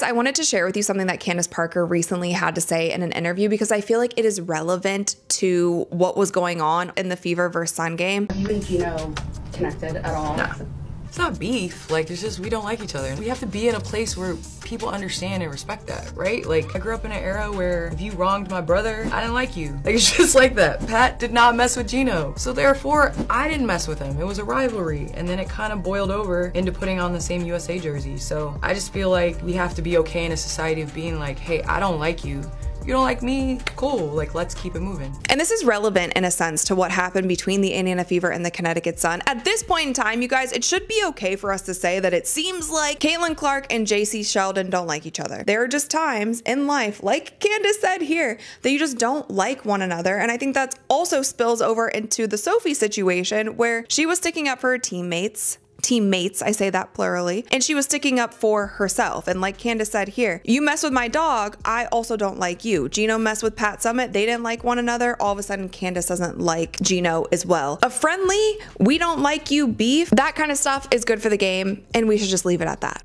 I wanted to share with you something that Candace Parker recently had to say in an interview because I feel like it is relevant to what was going on in the Fever vs. Sun game. Are you and Gino connected at all? No. It's not beef, like it's just we don't like each other. We have to be in a place where people understand and respect that, right? Like I grew up in an era where if you wronged my brother, I didn't like you. Like it's just like that. Pat did not mess with Gino. So therefore, I didn't mess with him. It was a rivalry. And then it kind of boiled over into putting on the same USA jersey. So I just feel like we have to be okay in a society of being like, hey, I don't like you. You don't like me? Cool, like let's keep it moving. And this is relevant in a sense to what happened between the Indiana Fever and the Connecticut Sun. At this point in time, you guys, it should be okay for us to say that it seems like Caitlin Clark and JC Sheldon don't like each other. There are just times in life, like Candace said here, that you just don't like one another. And I think that also spills over into the Sophie situation where she was sticking up for her teammates, I say that plurally, and she was sticking up for herself. And like Candace said here, you mess with my dog, I also don't like you. Gino messed with Pat Summitt, they didn't like one another. All of a sudden, Candace doesn't like Gino as well. A friendly, we don't like you beef, that kind of stuff is good for the game, and we should just leave it at that.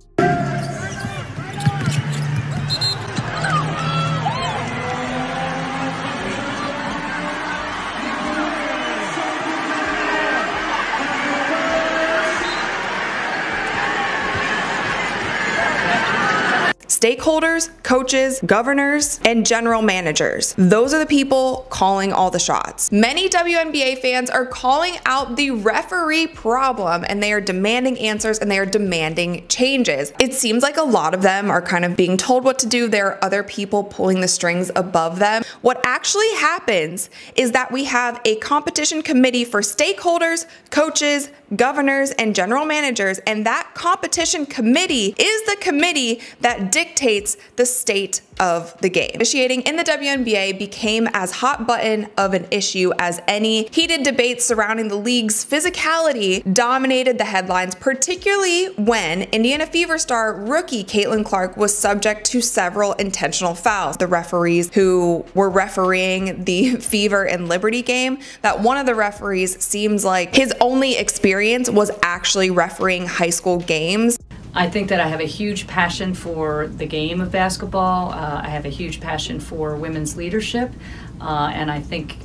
Stakeholders, coaches, governors, and general managers. Those are the people calling all the shots. Many WNBA fans are calling out the referee problem and they are demanding answers and they are demanding changes. It seems like a lot of them are kind of being told what to do. There are other people pulling the strings above them. What actually happens is that we have a competition committee for stakeholders, coaches, governors, and general managers, and that competition committee is the committee that dictates the state of the game. Officiating in the WNBA became as hot button of an issue as any. Heated debates surrounding the league's physicality dominated the headlines, particularly when Indiana Fever star rookie Caitlin Clark was subject to several intentional fouls. The referees who were refereeing the Fever and Liberty game, that one of the referees seems like his only experience was actually refereeing high school games. I think that I have a huge passion for the game of basketball. I have a huge passion for women's leadership. And I think,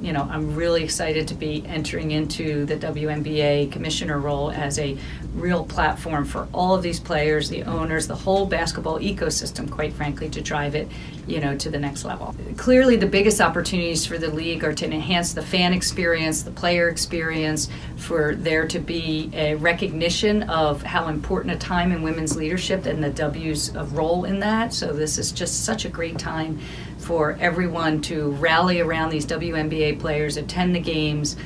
you know, I'm really excited to be entering into the WNBA commissioner role as a real platform for all of these players, the owners, the whole basketball ecosystem, quite frankly, to drive it, you know, to the next level. Clearly, the biggest opportunities for the league are to enhance the fan experience, the player experience, for there to be a recognition of how important a time in women's leadership and the W's role in that. So this is just such a great time for everyone to rally around these WNBA players, attend the games,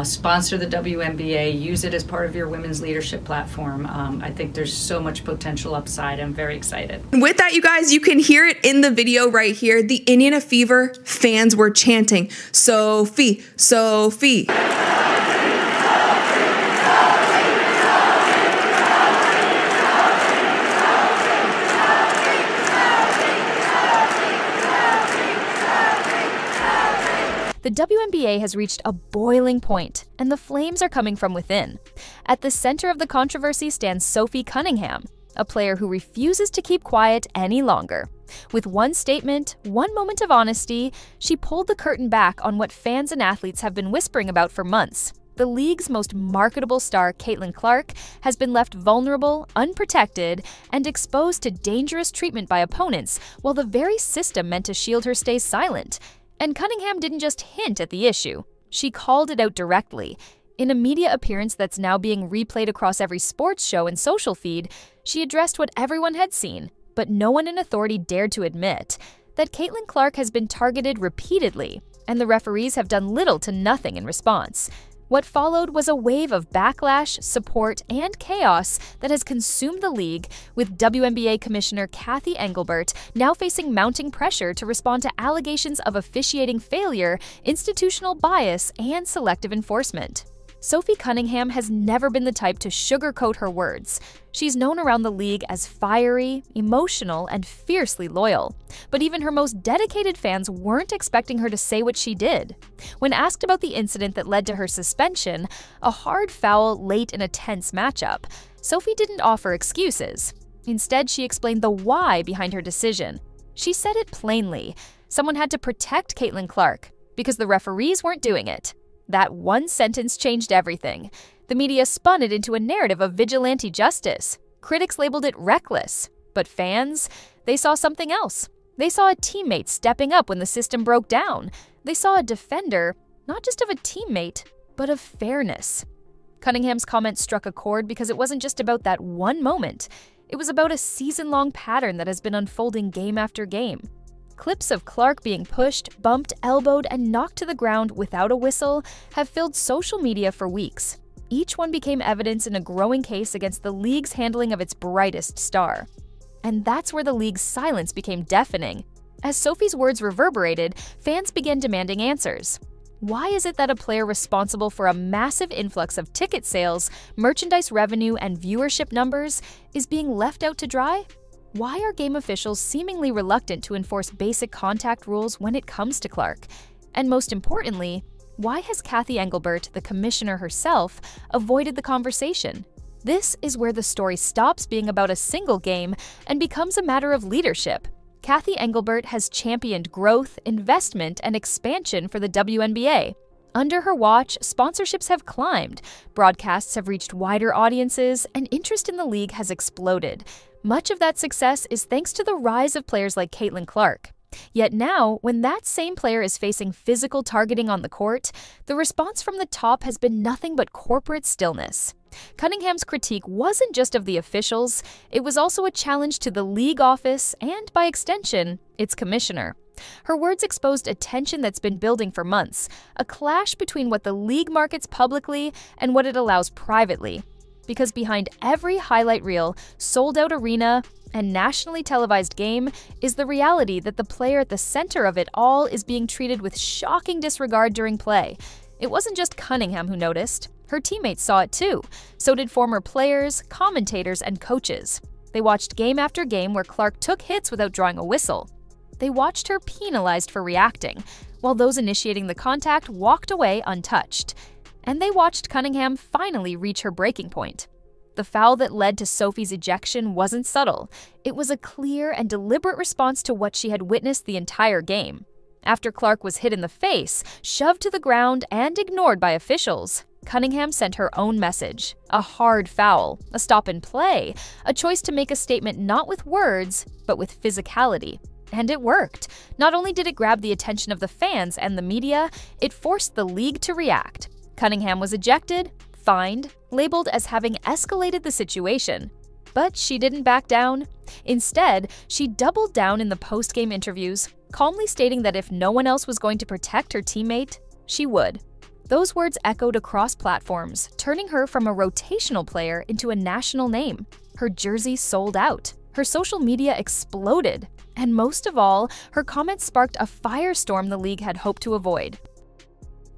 sponsor the WNBA, use it as part of your women's leadership platform. I think there's so much potential upside. I'm very excited. With that, you guys, you can hear it in the video right here. The Indiana Fever fans were chanting, Sophie, Sophie. The WNBA has reached a boiling point, and the flames are coming from within. At the center of the controversy stands Sophie Cunningham, a player who refuses to keep quiet any longer. With one statement, one moment of honesty, she pulled the curtain back on what fans and athletes have been whispering about for months. The league's most marketable star, Caitlin Clark, has been left vulnerable, unprotected, and exposed to dangerous treatment by opponents, while the very system meant to shield her stays silent. And Cunningham didn't just hint at the issue. She called it out directly. In a media appearance that's now being replayed across every sports show and social feed, she addressed what everyone had seen, but no one in authority dared to admit, that Caitlin Clark has been targeted repeatedly, and the referees have done little to nothing in response. What followed was a wave of backlash, support, and chaos that has consumed the league, with WNBA Commissioner Cathy Engelbert now facing mounting pressure to respond to allegations of officiating failure, institutional bias, and selective enforcement. Sophie Cunningham has never been the type to sugarcoat her words. She's known around the league as fiery, emotional, and fiercely loyal. But even her most dedicated fans weren't expecting her to say what she did. When asked about the incident that led to her suspension, a hard foul late in a tense matchup, Sophie didn't offer excuses. Instead, she explained the why behind her decision. She said it plainly. Someone had to protect Caitlin Clark because the referees weren't doing it. That one sentence changed everything. The media spun it into a narrative of vigilante justice. Critics labeled it reckless. But fans, they saw something else. They saw a teammate stepping up when the system broke down. They saw a defender, not just of a teammate, but of fairness. Cunningham's comment struck a chord because it wasn't just about that one moment. It was about a season-long pattern that has been unfolding game after game. Clips of Clark being pushed, bumped, elbowed, and knocked to the ground without a whistle have filled social media for weeks. Each one became evidence in a growing case against the league's handling of its brightest star. And that's where the league's silence became deafening. As Sophie's words reverberated, fans began demanding answers. Why is it that a player responsible for a massive influx of ticket sales, merchandise revenue, and viewership numbers is being left out to dry? Why are game officials seemingly reluctant to enforce basic contact rules when it comes to Clark? And most importantly, why has Cathy Engelbert, the commissioner herself, avoided the conversation? This is where the story stops being about a single game and becomes a matter of leadership. Cathy Engelbert has championed growth, investment, and expansion for the WNBA. Under her watch, sponsorships have climbed, broadcasts have reached wider audiences, and interest in the league has exploded. Much of that success is thanks to the rise of players like Caitlin Clark. Yet now, when that same player is facing physical targeting on the court, the response from the top has been nothing but corporate stillness. Cunningham's critique wasn't just of the officials, it was also a challenge to the league office and, by extension, its commissioner. Her words exposed a tension that's been building for months, a clash between what the league markets publicly and what it allows privately. Because behind every highlight reel, sold-out arena, and nationally televised game is the reality that the player at the center of it all is being treated with shocking disregard during play. It wasn't just Cunningham who noticed. Her teammates saw it too. So did former players, commentators, and coaches. They watched game after game where Clark took hits without drawing a whistle. They watched her penalized for reacting, while those initiating the contact walked away untouched. And they watched Cunningham finally reach her breaking point. The foul that led to Sophie's ejection wasn't subtle. It was a clear and deliberate response to what she had witnessed the entire game. After Clark was hit in the face, shoved to the ground, and ignored by officials, Cunningham sent her own message. A hard foul, a stop and play, a choice to make a statement not with words, but with physicality. And it worked. Not only did it grab the attention of the fans and the media, it forced the league to react. Cunningham was ejected, fined, labeled as having escalated the situation. But she didn't back down. Instead, she doubled down in the post-game interviews, calmly stating that if no one else was going to protect her teammate, she would. Those words echoed across platforms, turning her from a rotational player into a national name. Her jersey sold out. Her social media exploded. And most of all, her comments sparked a firestorm the league had hoped to avoid.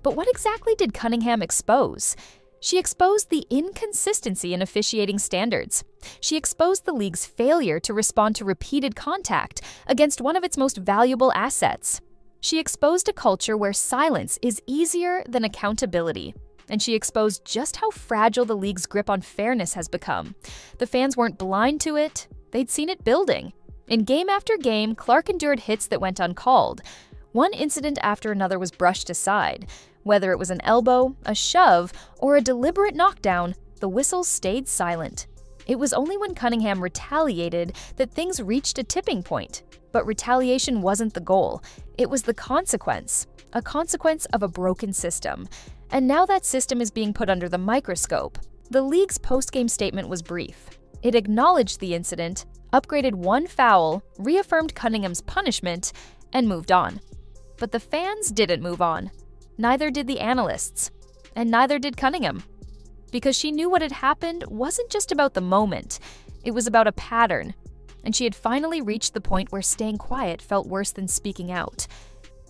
But what exactly did Cunningham expose? She exposed the inconsistency in officiating standards. She exposed the league's failure to respond to repeated contact against one of its most valuable assets. She exposed a culture where silence is easier than accountability. And she exposed just how fragile the league's grip on fairness has become. The fans weren't blind to it, they'd seen it building. In game after game, Clark endured hits that went uncalled. One incident after another was brushed aside. Whether it was an elbow, a shove, or a deliberate knockdown, the whistles stayed silent. It was only when Cunningham retaliated that things reached a tipping point. But retaliation wasn't the goal. It was the consequence. A consequence of a broken system. And now that system is being put under the microscope. The league's post-game statement was brief. It acknowledged the incident, upgraded one foul, reaffirmed Cunningham's punishment, and moved on. But the fans didn't move on. Neither did the analysts. And neither did Cunningham. Because she knew what had happened wasn't just about the moment. It was about a pattern. And she had finally reached the point where staying quiet felt worse than speaking out.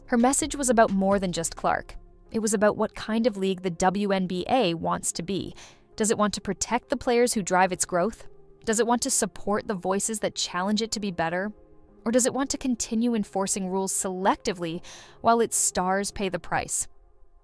Her message was about more than just Clark. It was about what kind of league the WNBA wants to be. Does it want to protect the players who drive its growth? Does it want to support the voices that challenge it to be better? Or does it want to continue enforcing rules selectively while its stars pay the price?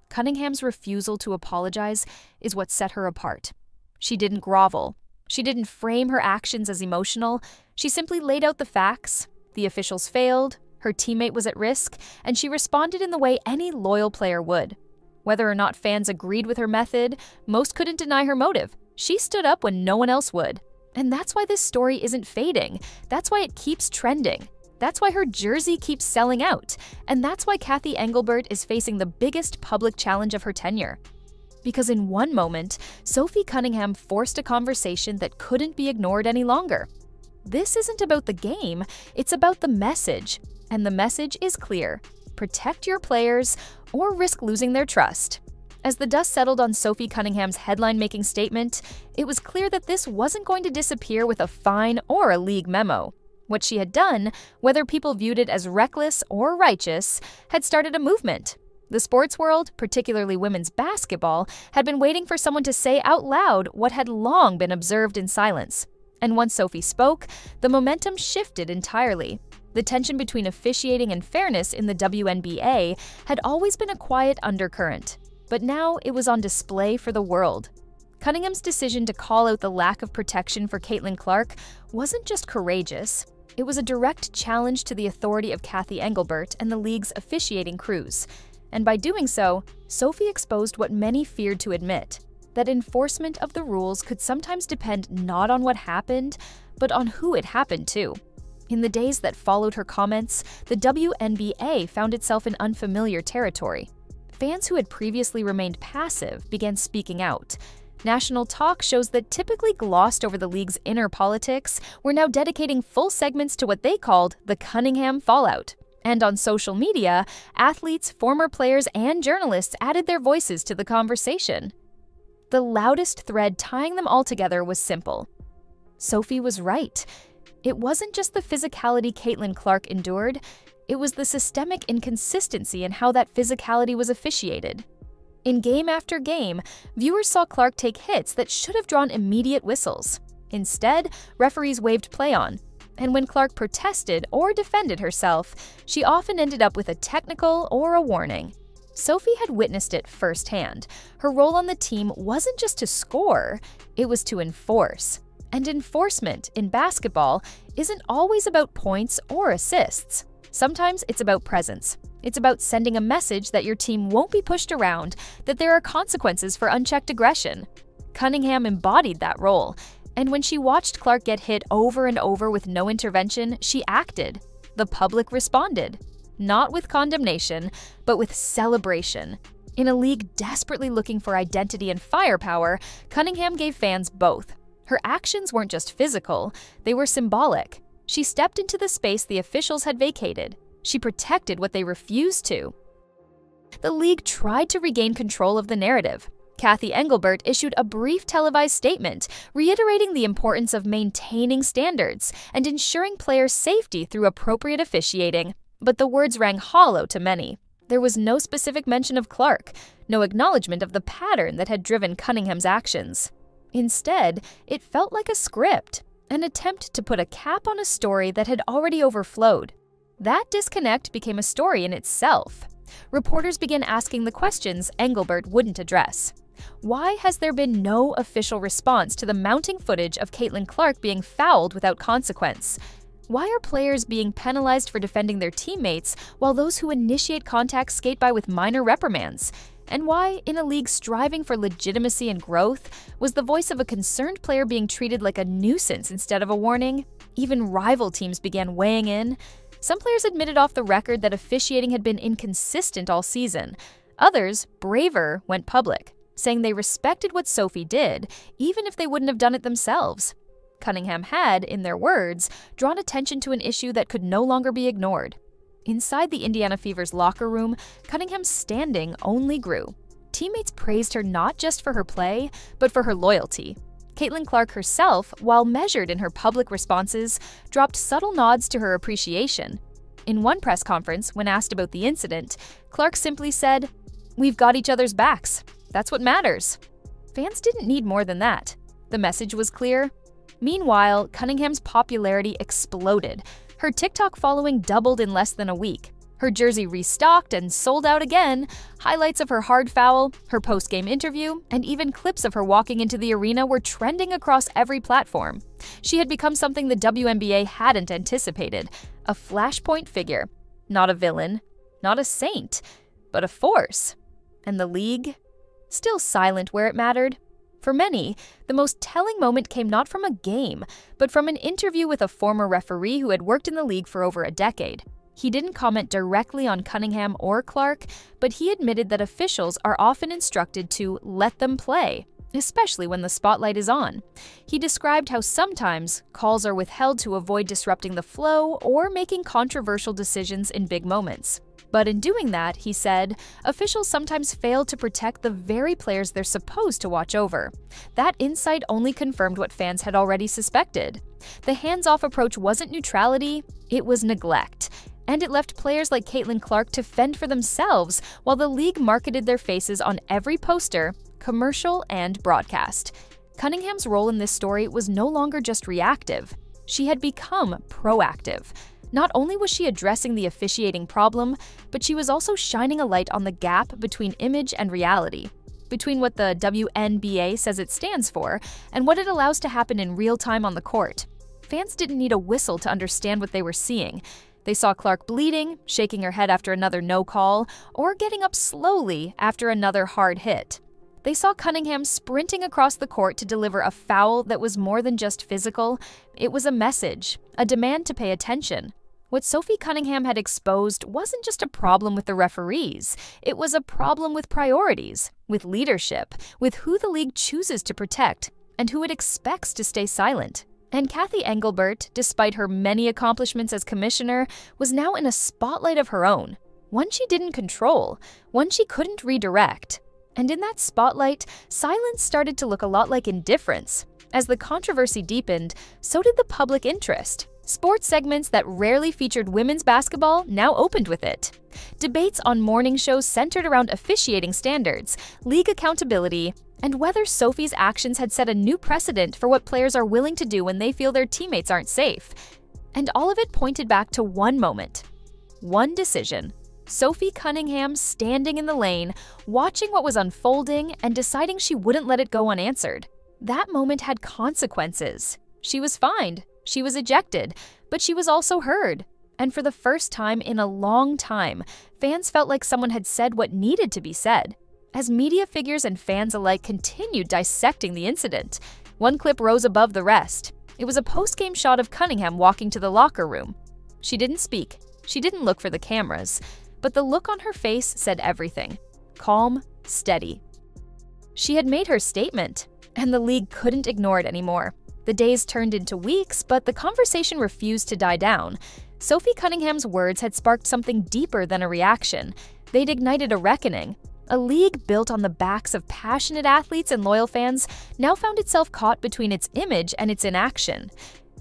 Cunningham's refusal to apologize is what set her apart. She didn't grovel. She didn't frame her actions as emotional. She simply laid out the facts. The officials failed, her teammate was at risk, and she responded in the way any loyal player would. Whether or not fans agreed with her method, most couldn't deny her motive. She stood up when no one else would. And that's why this story isn't fading. That's why it keeps trending. That's why her jersey keeps selling out. And that's why Cathy Engelbert is facing the biggest public challenge of her tenure. Because in one moment, Sophie Cunningham forced a conversation that couldn't be ignored any longer. This isn't about the game, it's about the message. And the message is clear: protect your players or risk losing their trust. As the dust settled on Sophie Cunningham's headline-making statement, it was clear that this wasn't going to disappear with a fine or a league memo. What she had done, whether people viewed it as reckless or righteous, had started a movement. The sports world, particularly women's basketball, had been waiting for someone to say out loud what had long been observed in silence. And once Sophie spoke, the momentum shifted entirely. The tension between officiating and fairness in the WNBA had always been a quiet undercurrent, but now it was on display for the world. Cunningham's decision to call out the lack of protection for Caitlin Clark wasn't just courageous. It was a direct challenge to the authority of Cathy Engelbert and the league's officiating crews. And by doing so, Sophie exposed what many feared to admit: that enforcement of the rules could sometimes depend not on what happened, but on who it happened to. In the days that followed her comments, the WNBA found itself in unfamiliar territory. Fans who had previously remained passive began speaking out. National talk shows that typically glossed over the league's inner politics were now dedicating full segments to what they called the Cunningham fallout. And on social media, athletes, former players, and journalists added their voices to the conversation. The loudest thread tying them all together was simple: Sophie was right. It wasn't just the physicality Caitlin Clark endured, it was the systemic inconsistency in how that physicality was officiated. In game after game, viewers saw Clark take hits that should have drawn immediate whistles. Instead, referees waved play on. And when Clark protested or defended herself, she often ended up with a technical or a warning. Sophie had witnessed it firsthand. Her role on the team wasn't just to score, it was to enforce. And enforcement in basketball isn't always about points or assists. Sometimes it's about presence. It's about sending a message that your team won't be pushed around, that there are consequences for unchecked aggression. Cunningham embodied that role, and when she watched Clark get hit over and over with no intervention, she acted. The public responded. Not with condemnation, but with celebration. In a league desperately looking for identity and firepower, Cunningham gave fans both. Her actions weren't just physical, they were symbolic. She stepped into the space the officials had vacated. She protected what they refused to. The league tried to regain control of the narrative. Cathy Engelbert issued a brief televised statement, reiterating the importance of maintaining standards and ensuring players' safety through appropriate officiating. But the words rang hollow to many. There was no specific mention of Clark, no acknowledgement of the pattern that had driven Cunningham's actions. Instead, it felt like a script, an attempt to put a cap on a story that had already overflowed. That disconnect became a story in itself. Reporters began asking the questions Engelbert wouldn't address. Why has there been no official response to the mounting footage of Caitlin Clark being fouled without consequence? Why are players being penalized for defending their teammates while those who initiate contact skate by with minor reprimands? And why, in a league striving for legitimacy and growth, was the voice of a concerned player being treated like a nuisance instead of a warning? Even rival teams began weighing in. Some players admitted off the record that officiating had been inconsistent all season. Others, braver, went public, saying they respected what Sophie did, even if they wouldn't have done it themselves. Cunningham had, in their words, drawn attention to an issue that could no longer be ignored. Inside the Indiana Fever's locker room, Cunningham's standing only grew. Teammates praised her not just for her play, but for her loyalty. Caitlin Clark herself, while measured in her public responses, dropped subtle nods to her appreciation. In one press conference, when asked about the incident, Clark simply said, "We've got each other's backs. That's what matters." Fans didn't need more than that. The message was clear. Meanwhile, Cunningham's popularity exploded. Her TikTok following doubled in less than a week. Her jersey restocked and sold out again, highlights of her hard foul, her post-game interview, and even clips of her walking into the arena were trending across every platform. She had become something the WNBA hadn't anticipated, a flashpoint figure. Not a villain, not a saint, but a force. And the league? Still silent where it mattered. For many, the most telling moment came not from a game, but from an interview with a former referee who had worked in the league for over a decade. He didn't comment directly on Cunningham or Clark, but he admitted that officials are often instructed to let them play, especially when the spotlight is on. He described how sometimes calls are withheld to avoid disrupting the flow or making controversial decisions in big moments. But in doing that, he said, officials sometimes fail to protect the very players they're supposed to watch over. That insight only confirmed what fans had already suspected. The hands-off approach wasn't neutrality, it was neglect. And it left players like Caitlin Clark to fend for themselves while the league marketed their faces on every poster, commercial, and broadcast. Cunningham's role in this story was no longer just reactive. She had become proactive. Not only was she addressing the officiating problem, but she was also shining a light on the gap between image and reality, between what the WNBA says it stands for and what it allows to happen in real time on the court. Fans didn't need a whistle to understand what they were seeing. They saw Clark bleeding, shaking her head after another no call, or getting up slowly after another hard hit. They saw Cunningham sprinting across the court to deliver a foul that was more than just physical. It was a message, a demand to pay attention. What Sophie Cunningham had exposed wasn't just a problem with the referees. It was a problem with priorities, with leadership, with who the league chooses to protect, and who it expects to stay silent. And Cathy Engelbert, despite her many accomplishments as commissioner, was now in a spotlight of her own. One she didn't control, one she couldn't redirect. And in that spotlight, silence started to look a lot like indifference. As the controversy deepened, so did the public interest. Sports segments that rarely featured women's basketball now opened with it. Debates on morning shows centered around officiating standards, league accountability, and whether Sophie's actions had set a new precedent for what players are willing to do when they feel their teammates aren't safe. And all of it pointed back to one moment, one decision. Sophie Cunningham standing in the lane, watching what was unfolding and deciding she wouldn't let it go unanswered. That moment had consequences. She was fined, she was ejected, but she was also heard. And for the first time in a long time, fans felt like someone had said what needed to be said. As media figures and fans alike continued dissecting the incident, one clip rose above the rest. It was a post-game shot of Cunningham walking to the locker room. She didn't speak. She didn't look for the cameras. But the look on her face said everything. Calm, steady. She had made her statement, and the league couldn't ignore it anymore. The days turned into weeks, but the conversation refused to die down. Sophie Cunningham's words had sparked something deeper than a reaction. They'd ignited a reckoning. A league built on the backs of passionate athletes and loyal fans now found itself caught between its image and its inaction.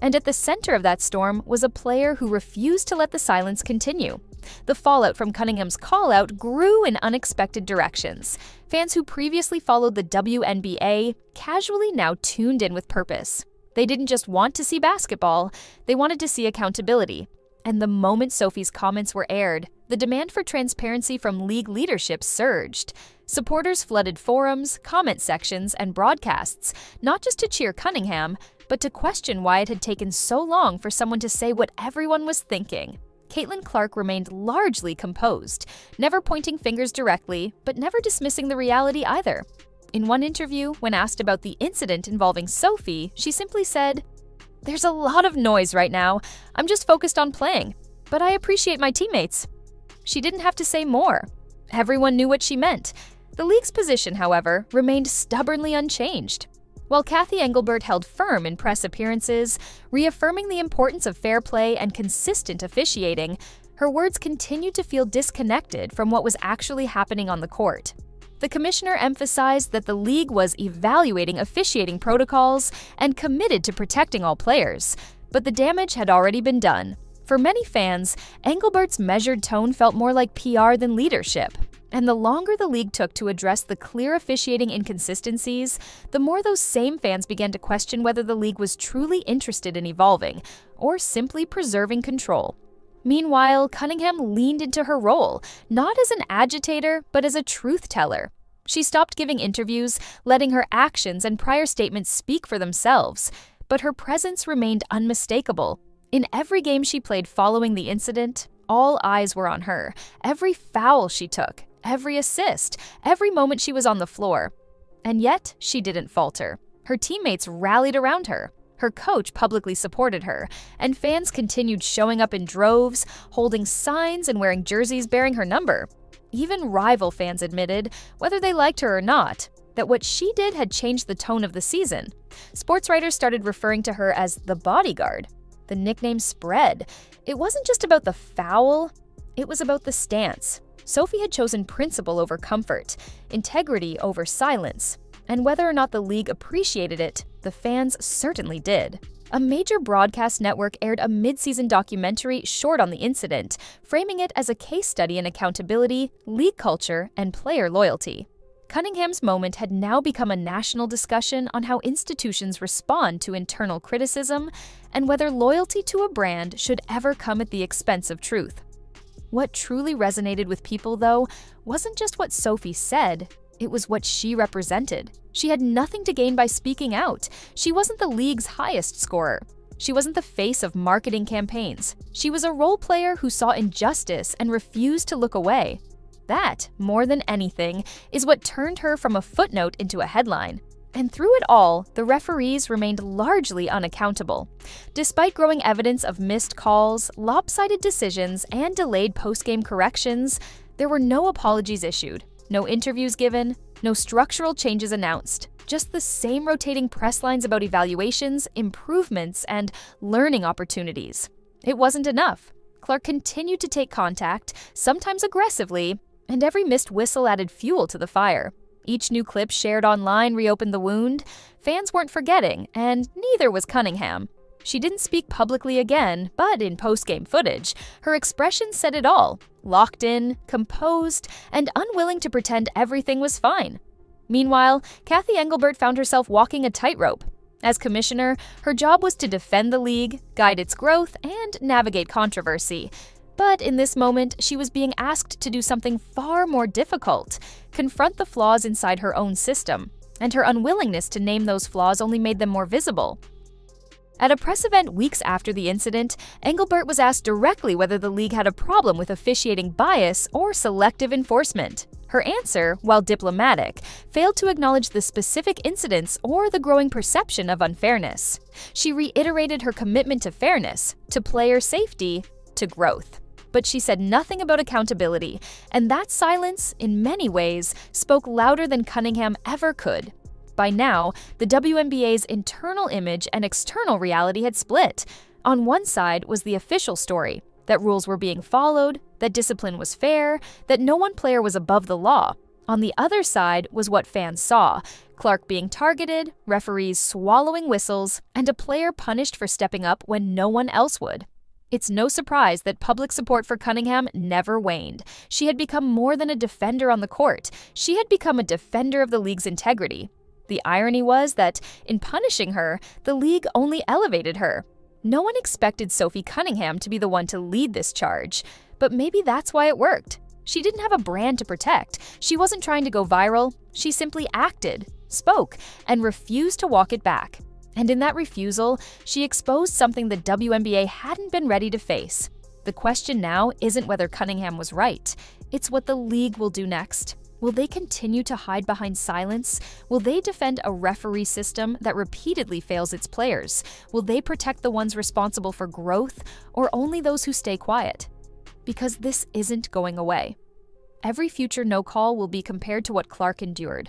And at the center of that storm was a player who refused to let the silence continue. The fallout from Cunningham's call-out grew in unexpected directions. Fans who previously followed the WNBA casually now tuned in with purpose. They didn't just want to see basketball, they wanted to see accountability. And the moment Sophie's comments were aired, the demand for transparency from league leadership surged. Supporters flooded forums, comment sections, and broadcasts, not just to cheer Cunningham, but to question why it had taken so long for someone to say what everyone was thinking. Caitlin Clark remained largely composed, never pointing fingers directly, but never dismissing the reality either. In one interview, when asked about the incident involving Sophie, she simply said, "There's a lot of noise right now. I'm just focused on playing, but I appreciate my teammates." She didn't have to say more. Everyone knew what she meant. The league's position, however, remained stubbornly unchanged. While Cathy Engelbert held firm in press appearances, reaffirming the importance of fair play and consistent officiating, her words continued to feel disconnected from what was actually happening on the court. The commissioner emphasized that the league was evaluating officiating protocols and committed to protecting all players, but the damage had already been done. For many fans, Engelbert's measured tone felt more like PR than leadership. And the longer the league took to address the clear officiating inconsistencies, the more those same fans began to question whether the league was truly interested in evolving or simply preserving control. Meanwhile, Cunningham leaned into her role, not as an agitator, but as a truth teller. She stopped giving interviews, letting her actions and prior statements speak for themselves, but her presence remained unmistakable. In every game she played following the incident, all eyes were on her. Every foul she took, every assist, every moment she was on the floor. And yet, she didn't falter. Her teammates rallied around her. Her coach publicly supported her, and fans continued showing up in droves, holding signs and wearing jerseys bearing her number. Even rival fans admitted, whether they liked her or not, that what she did had changed the tone of the season. Sports writers started referring to her as the bodyguard. The nickname spread. It wasn't just about the foul, it was about the stance. Sophie had chosen principle over comfort, integrity over silence, and whether or not the league appreciated it, the fans certainly did. A major broadcast network aired a mid-season documentary short on the incident, framing it as a case study in accountability, league culture, and player loyalty. Cunningham's moment had now become a national discussion on how institutions respond to internal criticism and whether loyalty to a brand should ever come at the expense of truth. What truly resonated with people, though, wasn't just what Sophie said, it was what she represented. She had nothing to gain by speaking out. She wasn't the league's highest scorer. She wasn't the face of marketing campaigns. She was a role player who saw injustice and refused to look away. That, more than anything, is what turned her from a footnote into a headline. And through it all, the referees remained largely unaccountable. Despite growing evidence of missed calls, lopsided decisions, and delayed post-game corrections, there were no apologies issued, no interviews given, no structural changes announced, just the same rotating press lines about evaluations, improvements, and learning opportunities. It wasn't enough. Clark continued to take contact, sometimes aggressively, and every missed whistle added fuel to the fire. Each new clip shared online reopened the wound. Fans weren't forgetting, and neither was Cunningham. She didn't speak publicly again, but in post-game footage, her expression said it all: locked in, composed, and unwilling to pretend everything was fine. Meanwhile, Cathy Engelbert found herself walking a tightrope. As commissioner, her job was to defend the league, guide its growth, and navigate controversy. But in this moment, she was being asked to do something far more difficult: confront the flaws inside her own system. And her unwillingness to name those flaws only made them more visible. At a press event weeks after the incident, Engelbert was asked directly whether the league had a problem with officiating bias or selective enforcement. Her answer, while diplomatic, failed to acknowledge the specific incidents or the growing perception of unfairness. She reiterated her commitment to fairness, to player safety, to growth. But she said nothing about accountability, and that silence, in many ways, spoke louder than Cunningham ever could. By now, the WNBA's internal image and external reality had split. On one side was the official story, that rules were being followed, that discipline was fair, that no one player was above the law. On the other side was what fans saw: Clark being targeted, referees swallowing whistles, and a player punished for stepping up when no one else would. It's no surprise that public support for Cunningham never waned. She had become more than a defender on the court. She had become a defender of the league's integrity. The irony was that, in punishing her, the league only elevated her. No one expected Sophie Cunningham to be the one to lead this charge, but maybe that's why it worked. She didn't have a brand to protect. She wasn't trying to go viral. She simply acted, spoke, and refused to walk it back. And in that refusal, she exposed something the WNBA hadn't been ready to face. The question now isn't whether Cunningham was right. It's what the league will do next. Will they continue to hide behind silence? Will they defend a referee system that repeatedly fails its players? Will they protect the ones responsible for growth, or only those who stay quiet? Because this isn't going away. Every future no call will be compared to what Clark endured.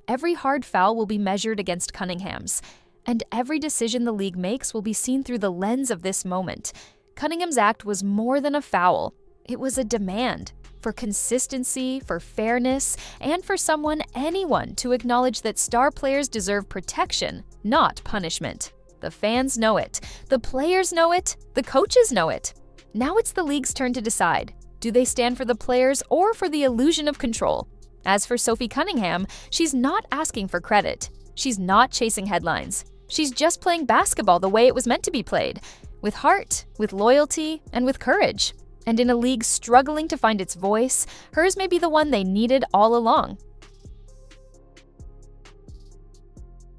Every hard foul will be measured against Cunningham's. And every decision the league makes will be seen through the lens of this moment. Cunningham's act was more than a foul. It was a demand. For consistency, for fairness, and for anyone to acknowledge that star players deserve protection, not punishment. The fans know it, the players know it, the coaches know it. Now it's the league's turn to decide. Do they stand for the players or for the illusion of control? As for Sophie Cunningham, she's not asking for credit. She's not chasing headlines. She's just playing basketball the way it was meant to be played, with heart, with loyalty, and with courage. And in a league struggling to find its voice, hers may be the one they needed all along.